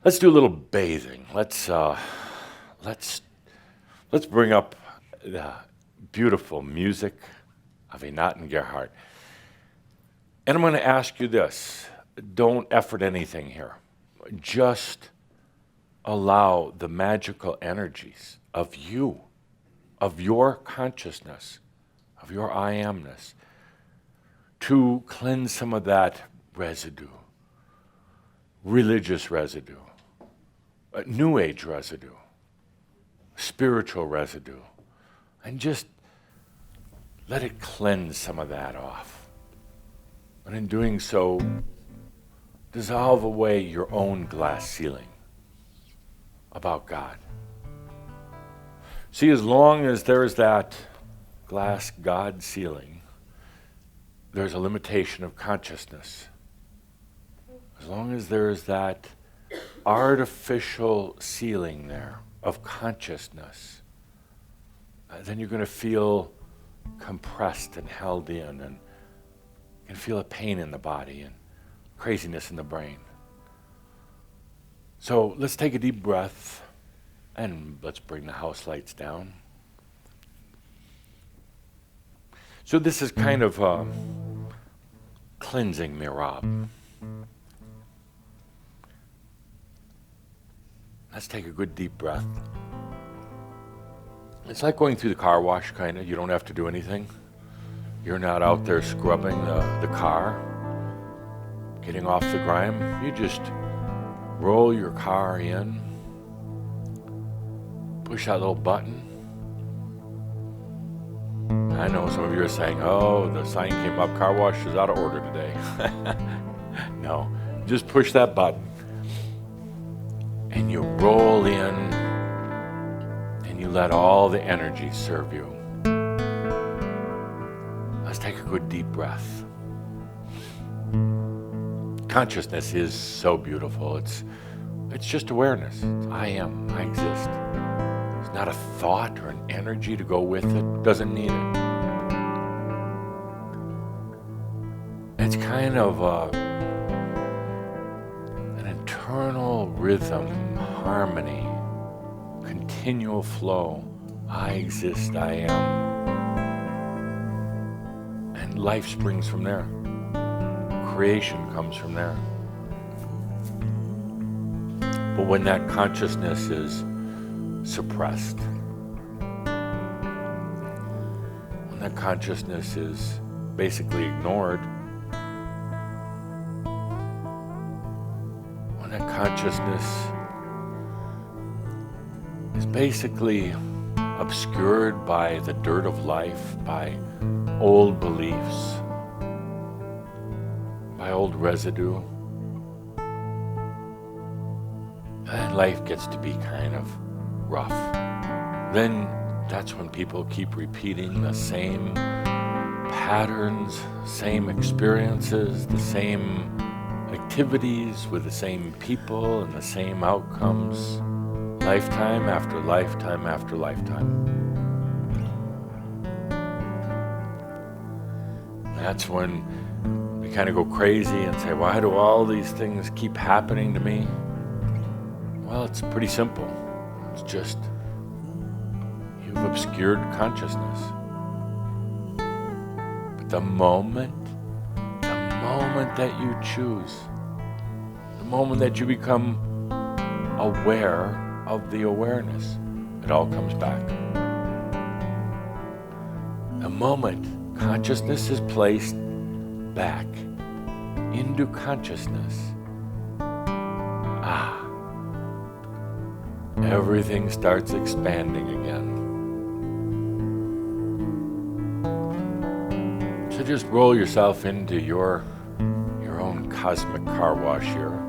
Let's do a little bathing. Let's bring up the beautiful music of Einat and Gerhard. And I'm going to ask you this. Don't effort anything here. Just allow the magical energies of you, of your consciousness, of your I amness, to cleanse some of that residue, religious residue, New Age residue, spiritual residue, and just let it cleanse some of that off. And in doing so, dissolve away your own glass ceiling about God. See, as long as there's that glass God ceiling, there's a limitation of consciousness. As long as there's that artificial ceiling there of consciousness, then you're going to feel compressed and held in, and you can feel a pain in the body and craziness in the brain. So let's take a deep breath and let's bring the house lights down. So this is kind of cleansing Merabh. Let's take a good deep breath. It's like going through the car wash, kind of. You don't have to do anything. You're not out there scrubbing the car, getting off the grime. You just roll your car in, push that little button. I know some of you are saying, oh, the sign came up, car wash is out of order today. No, just push that button. And you roll in, and you let all the energy serve you. Let's take a good deep breath. Consciousness is so beautiful. It's just awareness. It's I am, I exist. It's not a thought or an energy to go with it. Doesn't need it. It's kind of an internal rhythm, harmony, continual flow. I exist, I am. And life springs from there. Creation comes from there. But when that consciousness is suppressed, when that consciousness is basically ignored, when that consciousness is basically obscured by the dirt of life, by old beliefs, by old residue, and life gets to be kind of rough. Then that's when people keep repeating the same patterns, same experiences, the same activities with the same people and the same outcomes, lifetime after lifetime after lifetime. That's when we kind of go crazy and say, why do all these things keep happening to me? Well, it's pretty simple. It's just you've obscured consciousness. But the moment that you choose, the moment that you become aware of the awareness, it all comes back. The moment consciousness is placed back into consciousness, everything starts expanding again. So just roll yourself into your own cosmic car wash here.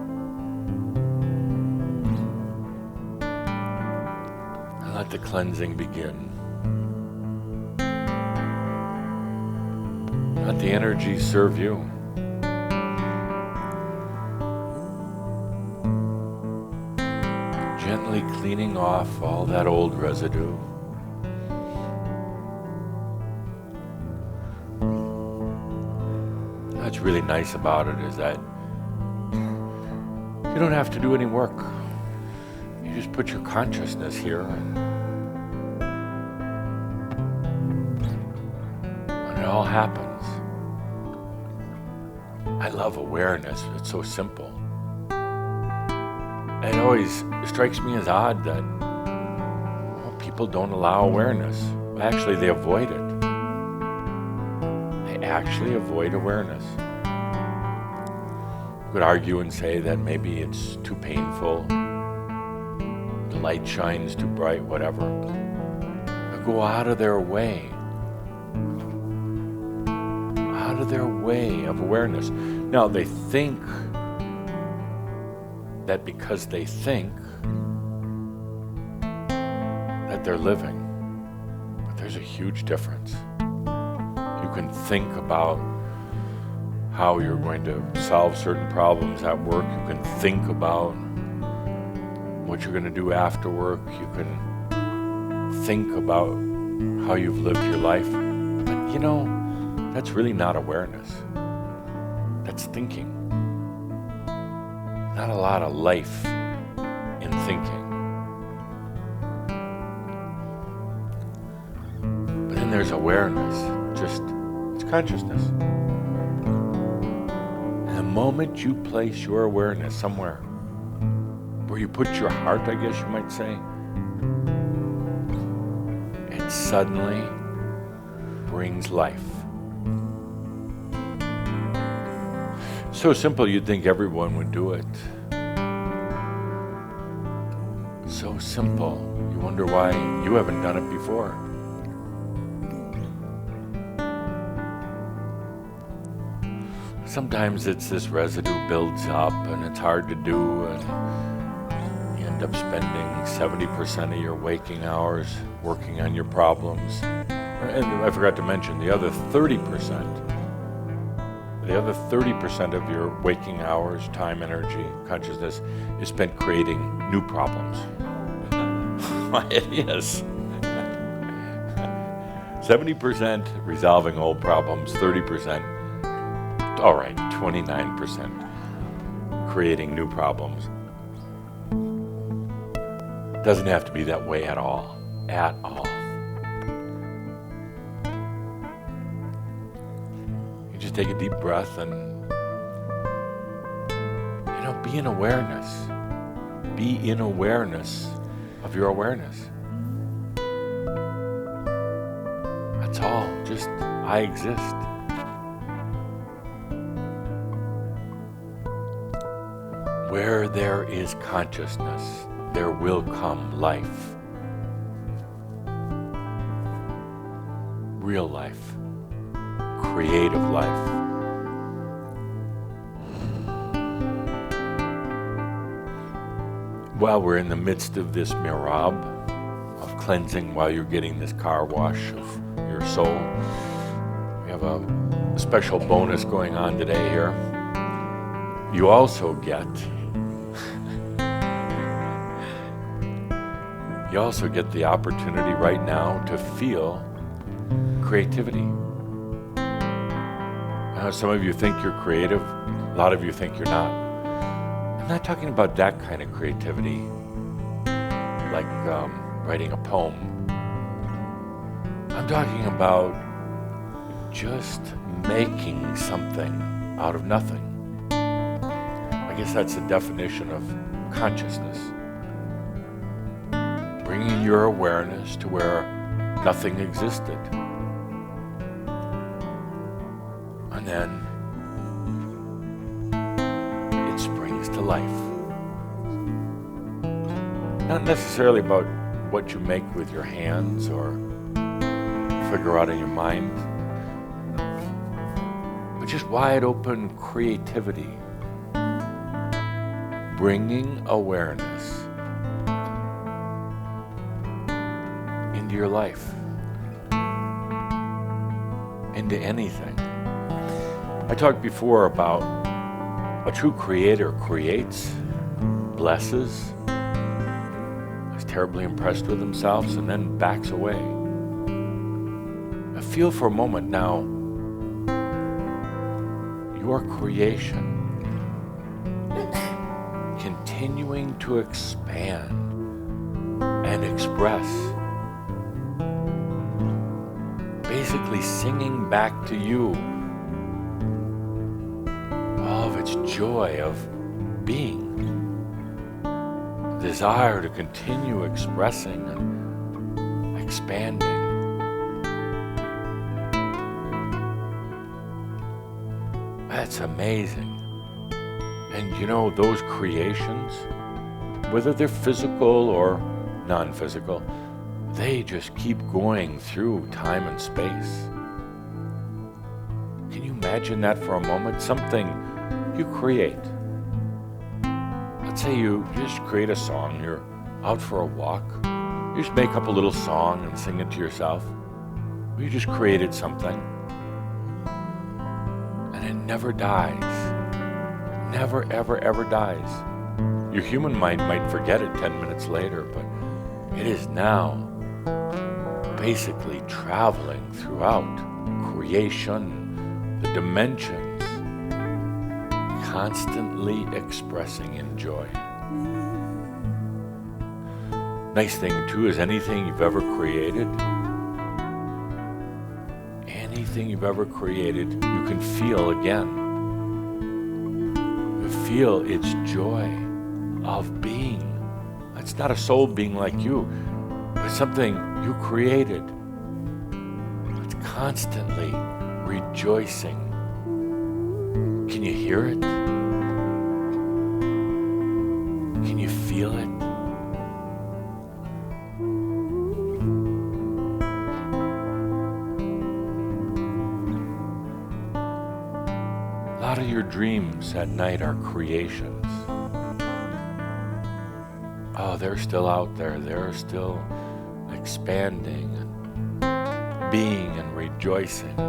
And let the cleansing begin. Let the energy serve you. Gently cleaning off all that old residue. What's really nice about it is that you don't have to do any work. You just put your consciousness here, and when it all happens, I love awareness. It's so simple. It always strikes me as odd that people don't allow awareness. Actually, they avoid it. They actually avoid awareness. You could argue and say that maybe it's too painful, the light shines too bright, whatever. They go out of their way of awareness. Now, they think that because they think that they're living, but there's a huge difference. You can think about how you're going to solve certain problems at work. You can think about what you're going to do after work. You can think about how you've lived your life. But that's really not awareness. That's thinking. Not a lot of life in thinking. But then there's awareness. It's consciousness. And the moment you place your awareness somewhere where you put your heart, I guess you might say, it suddenly brings life. So simple, you'd think everyone would do it. So simple, you wonder why you haven't done it before. Sometimes it's this residue builds up and it's hard to do, and you end up spending 70% of your waking hours working on your problems. And I forgot to mention the other 30%. The other 30% of your waking hours, time, energy, consciousness is spent creating new problems. It is. 70% resolving old problems, 30%, 29% creating new problems. Doesn't have to be that way at all. At all. You just take a deep breath and, be in awareness. Be in awareness of your awareness. That's all. Just, I exist. Where there is consciousness, there will come life. Real life. Creative life. While we're in the midst of this Merabh, of cleansing while you're getting this car wash of your soul, we have a special bonus going on today here. You also get the opportunity right now to feel creativity. Some of you think you're creative, a lot of you think you're not. I'm not talking about that kind of creativity, like writing a poem. I'm talking about just making something out of nothing. I guess that's the definition of consciousness. Bringing your awareness to where nothing existed. And then it springs to life. Not necessarily about what you make with your hands or figure out in your mind, but just wide open creativity. Bringing awareness into your life, into anything. I talked before about a true creator creates, blesses, is terribly impressed with themselves, and then backs away. Now feel for a moment now your creation continuing to expand and express. Basically singing back to you all of its joy of being. Desire to continue expressing and expanding. That's amazing. And you know, those creations, whether they're physical or non-physical, they just keep going through time and space. Can you imagine that for a moment? Something you create. Let's say you just create a song, you're out for a walk, you just make up a little song and sing it to yourself. You just created something, and it never dies. Never, ever, ever dies. Your human mind might forget it 10 minutes later, but it is now basically traveling throughout creation, the dimensions, constantly expressing in joy. Nice thing too is anything you've ever created, you can feel again. You feel its joy of being. It's not a soul being like you, but something you created. It's constantly rejoicing. Can you hear it? Can you feel it? A lot of your dreams at night are creations. Oh, they're still out there. They're still expanding and being and rejoicing.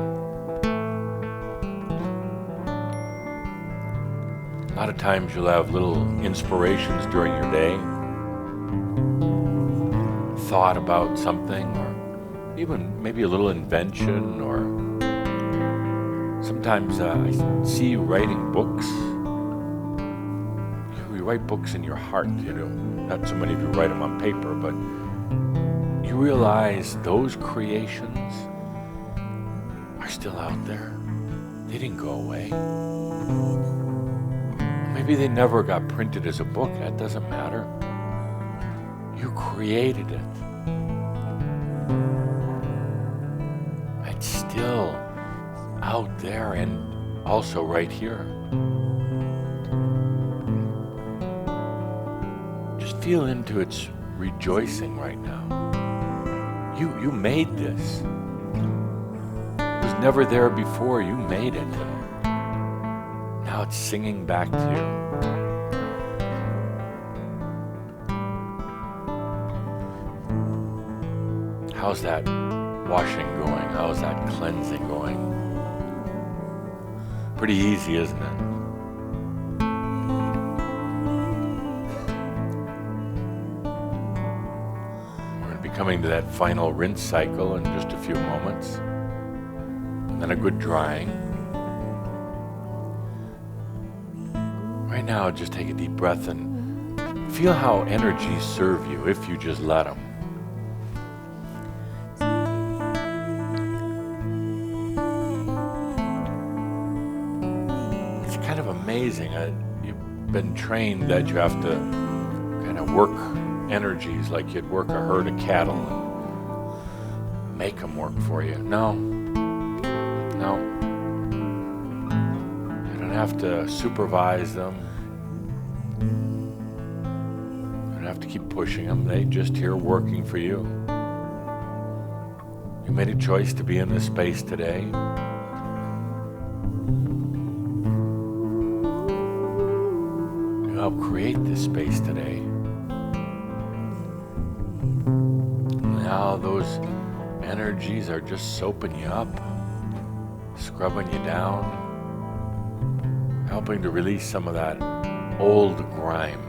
A lot of times you'll have little inspirations during your day, thought about something, or even maybe a little invention, or sometimes I see you writing books. You write books in your heart, you know. Not so many of you write them on paper, but you realize those creations are still out there. They didn't go away. Maybe they never got printed as a book. That doesn't matter. You created it. It's still out there and also right here. Just feel into its rejoicing right now. You made this. It was never there before. You made it. Now it's singing back to you. How's that washing going? How's that cleansing going? Pretty easy, isn't it? We're going to be coming to that final rinse cycle in just a few moments. And then a good drying. Right now, just take a deep breath and feel how energies serve you if you just let them. It's kind of amazing. You've been trained that you have to kind of work energies like you'd work a herd of cattle and make them work for you. No. You don't have to supervise them. Have to keep pushing them. They just here working for you. You made a choice to be in this space today. You helped create this space today. Now those energies are just soaping you up, scrubbing you down, helping to release some of that old grime.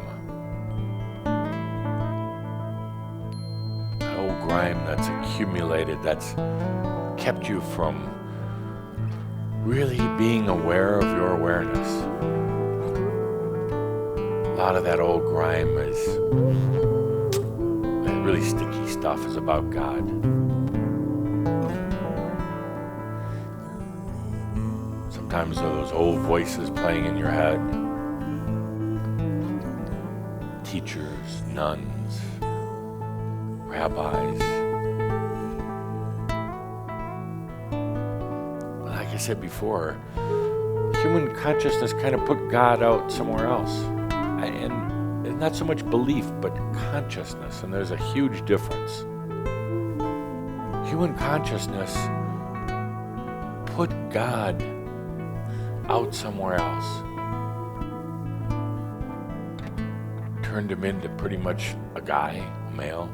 That's accumulated, that's kept you from really being aware of your awareness. A lot of that old grime is really sticky stuff is about God. Sometimes there are those old voices playing in your head. Teachers, nuns, rabbis. Like I said before, human consciousness kind of put God out somewhere else. And not so much belief, but consciousness. And there's a huge difference. Human consciousness put God out somewhere else. Turned him into pretty much a guy, a male.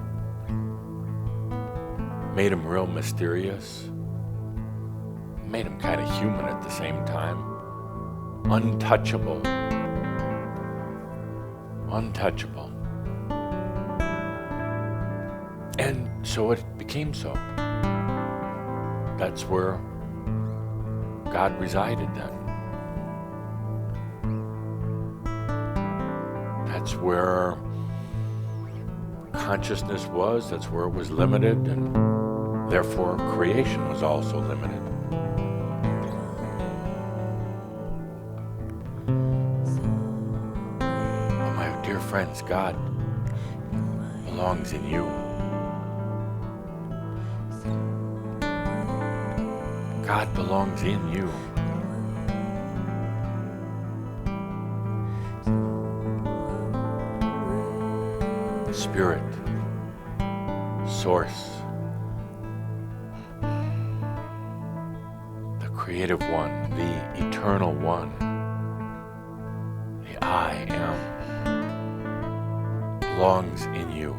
Made him real mysterious. Made him kind of human at the same time. Untouchable. Untouchable. And so it became so. That's where God resided then. That's where consciousness was, that's where it was limited, and therefore creation was also limited. But my dear friends, God belongs in you. God belongs in you. Spirit, Source, the Creative One, the Eternal One, the I Am, belongs in you.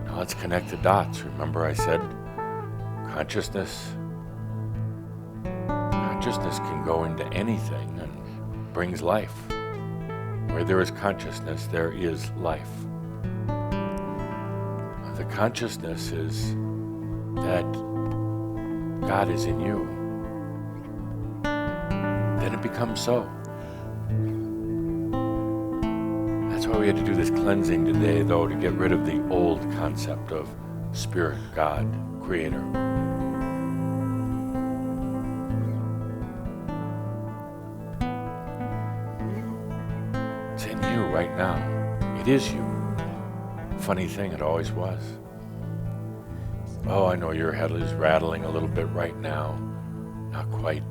Now let's connect the dots. Remember I said consciousness can go into anything and brings life. Where there is consciousness, there is life. The consciousness is that God is in you. Then it becomes so. That's why we had to do this cleansing today, though, to get rid of the old concept of Spirit, God, Creator. Right now. It is you. Funny thing, it always was. Oh, I know your head is rattling a little bit right now. Not quite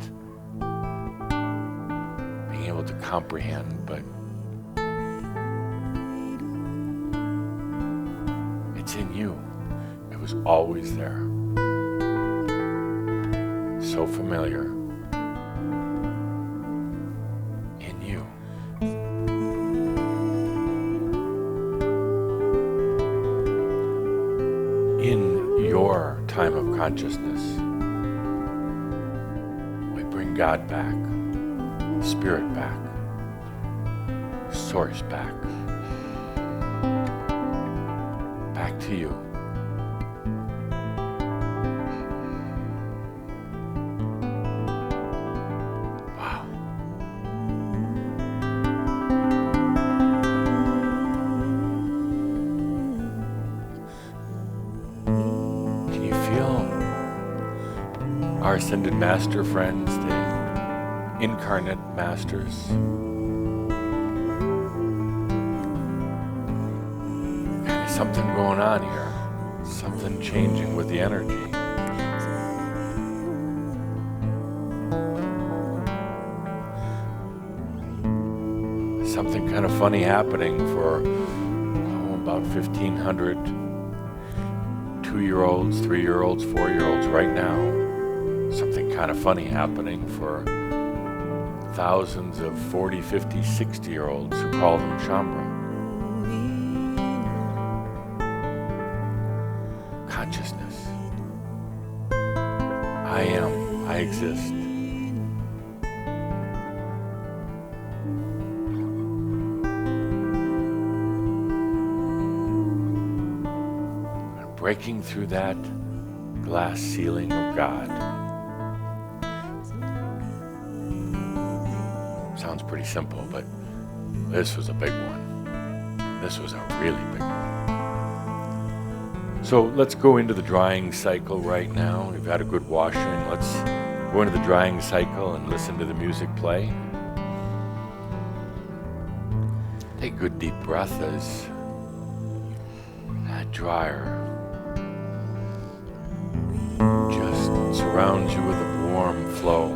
being able to comprehend, but it's in you. It was always there. So familiar. In you. In your time of consciousness, we bring God back, Spirit back, Source back, back to you. Wow. Our ascended master friends, the incarnate masters, there's something going on here, something changing with the energy. Something kind of funny happening for about 1,500 2-year-olds, 3-year-olds, 4-year-olds right now. Something kind of funny happening for thousands of 40, 50, 60-year-olds who call them Shambhala. Consciousness. I am. I exist. And breaking through that glass ceiling of God. Sounds pretty simple, but this was a big one. This was a really big one. So let's go into the drying cycle right now. We've had a good washing. Let's go into the drying cycle and listen to the music play. Take a good deep breath as that dryer just surrounds you with a warm flow.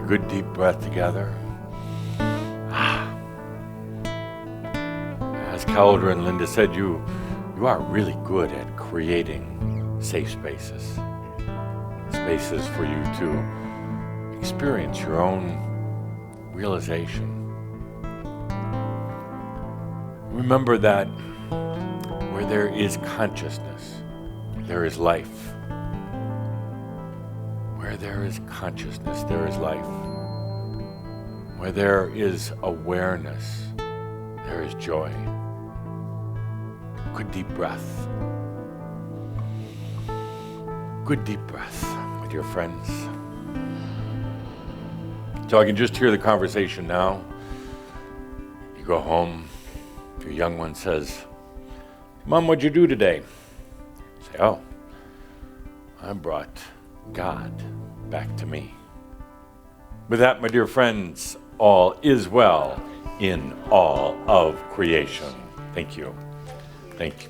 Good deep breath together. As Calder and Linda said, you are really good at creating safe spaces. Spaces for you to experience your own realization. Remember that where there is consciousness, there is life. Where there is consciousness, there is life. Where there is awareness, there is joy. Good deep breath. Good deep breath, my dear friends. So I can just hear the conversation now. You go home, your young one says, "Mom, what'd you do today?" You say, "Oh, I brought God back to me." With that, my dear friends, all is well in all of creation. Thank you. Thank you.